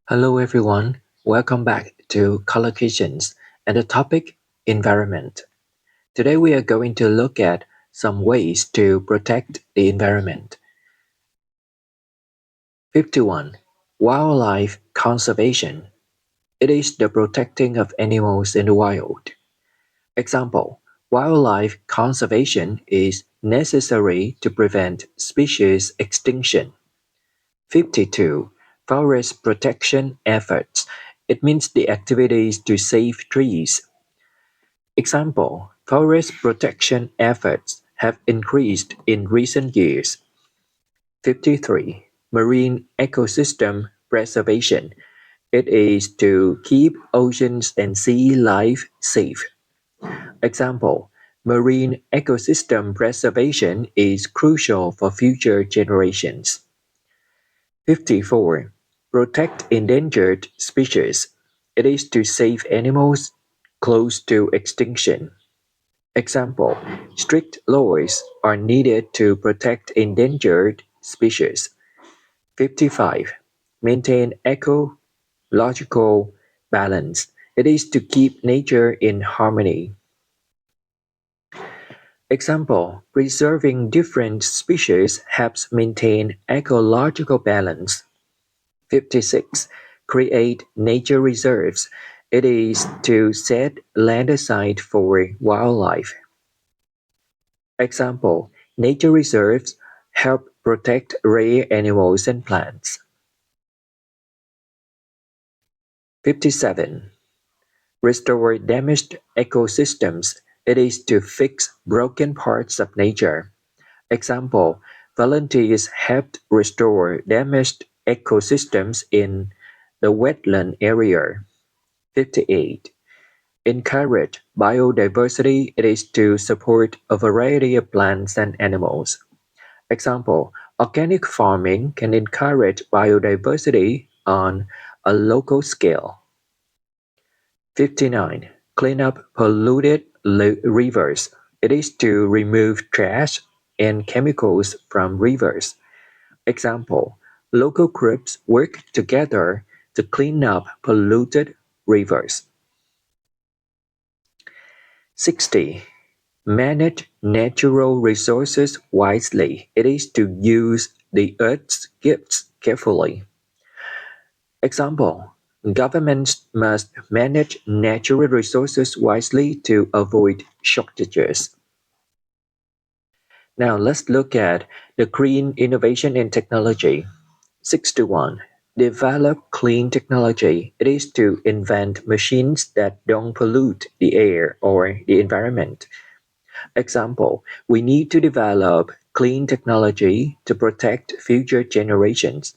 Hello everyone, welcome back to Collocations and the topic environment. Today we are going to look at some ways to protect the environment. 51. Wildlife conservation. It is the protecting of animals in the wild. Example, wildlife conservation is necessary to prevent species extinction. 52. Forest protection efforts. It means the activities to save trees. Example, forest protection efforts have increased in recent years. 53. Marine ecosystem preservation. It is to keep oceans and sea life safe. Example, marine ecosystem preservation is crucial for future generations. 54. Protect endangered species. It is to save animals close to extinction. Example, strict laws are needed to protect endangered species. 55. Maintain ecological balance. It is to keep nature in harmony. Example, preserving different species helps maintain ecological balance. 56. Create nature reserves. It is to set land aside for wildlife. Example, nature reserves help protect rare animals and plants. 57. Restore damaged ecosystems. It is to fix broken parts of nature. Example, volunteers helped restore damaged ecosystems in the wetland area. 58. Encourage biodiversity. It is to support a variety of plants and animals. Example, organic farming can encourage biodiversity on a local scale. 59. Clean up polluted rivers. It is to remove trash and chemicals from rivers. Example, local groups work together to clean up polluted rivers. 60. Manage natural resources wisely. It is to use the Earth's gifts carefully. Example, governments must manage natural resources wisely to avoid shortages. Now let's look at the green innovation in technology. 61. Develop clean technology. It is to invent machines that don't pollute the air or the environment. Example, we need to develop clean technology to protect future generations.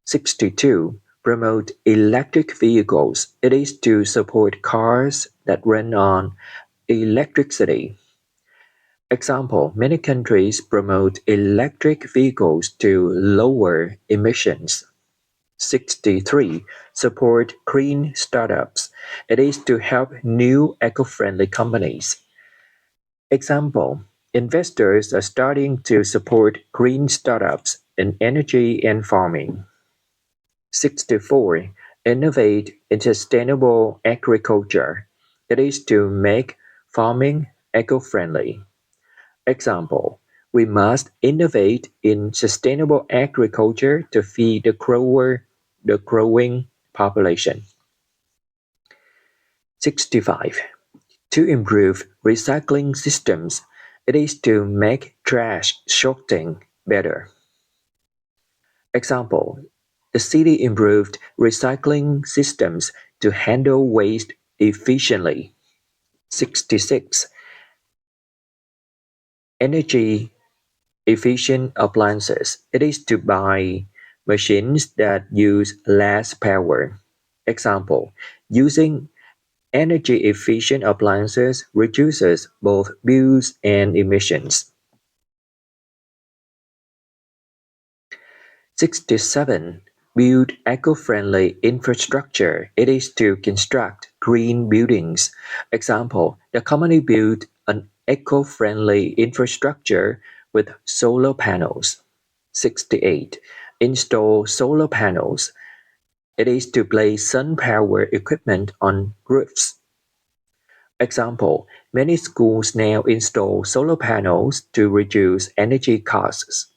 62. Promote electric vehicles. It is to support cars that run on electricity. Example, many countries promote electric vehicles to lower emissions. 63. Support green startups. It is to help new eco-friendly companies. Example, investors are starting to support green startups in energy and farming. 64. Innovate in sustainable agriculture. It is to make farming eco-friendly. Example, we must innovate in sustainable agriculture to feed the growing population. 65. To improve recycling systems, it is to make trash sorting better. Example, the city improved recycling systems to handle waste efficiently. 66. Energy efficient appliances. It is to buy machines that use less power. Example, using energy efficient appliances reduces both bills and emissions. 67. Build eco-friendly infrastructure. It is to construct green buildings. Example, the company built an eco-friendly infrastructure with solar panels. 68. Install solar panels. It is to place sun power equipment on roofs. Example, many schools now install solar panels to reduce energy costs.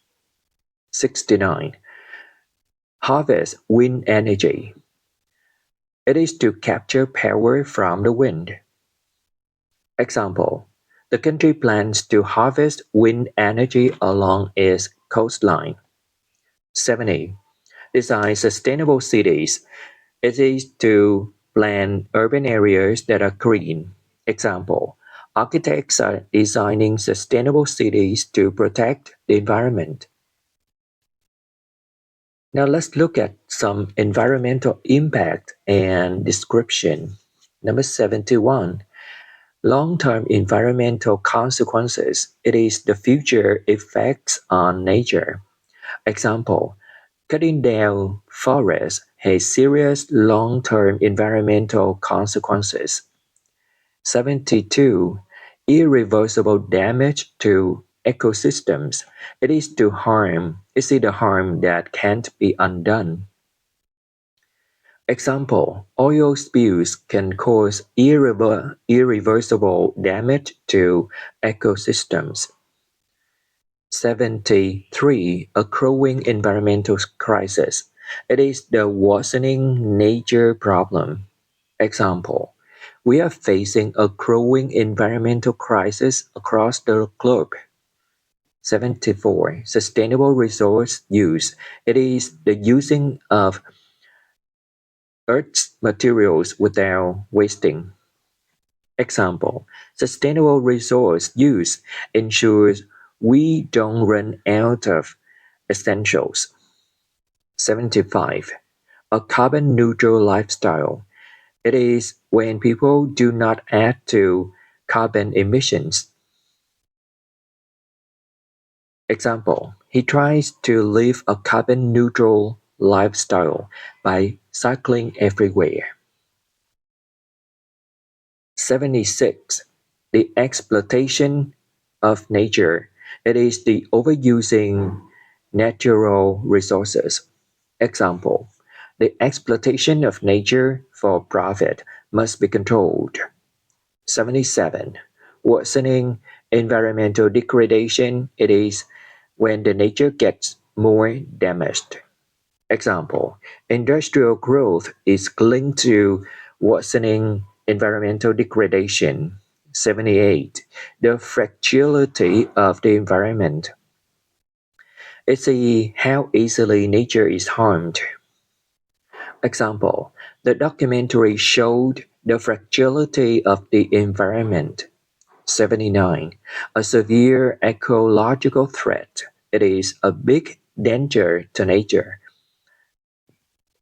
69. Harvest wind energy. It is to capture power from the wind. Example, the country plans to harvest wind energy along its coastline. 70. Design sustainable cities. It is to plan urban areas that are green. Example, architects are designing sustainable cities to protect the environment. Now let's look at some environmental impact and description. Number 71. Long-term environmental consequences. It is the future effects on nature. Example, cutting down forests has serious long-term environmental consequences. 72. Irreversible damage to ecosystems. It is the harm that can't be undone. Example, oil spills can cause irreversible damage to ecosystems. 73. A growing environmental crisis. It is the worsening nature problem. Example, we are facing a growing environmental crisis across the globe. 74. Sustainable resource use. It is the using of Earth's materials without wasting. Example, sustainable resource use ensures we don't run out of essentials. 75. A carbon neutral lifestyle. It is when people do not add to carbon emissions. Example, he tries to live a carbon neutral lifestyle by cycling everywhere. 76. The exploitation of nature. It is the overusing natural resources. Example, the exploitation of nature for profit must be controlled. 77. Worsening environmental degradation. It is when the nature gets more damaged. Example, industrial growth is linked to worsening environmental degradation. 78. The fragility of the environment. It's how easily nature is harmed. Example, the documentary showed the fragility of the environment. 79. A severe ecological threat. It is a big danger to nature.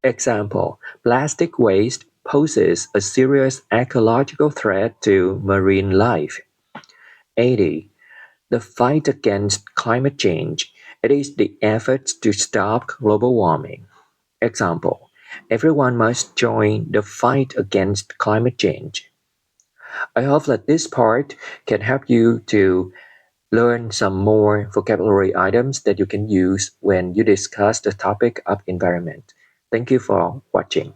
Example, plastic waste poses a serious ecological threat to marine life. 80. The fight against climate change. It is the efforts to stop global warming. Example, everyone must join the fight against climate change. I hope that this part can help you to learn some more vocabulary items that you can use when you discuss the topic of environment. Thank you for watching.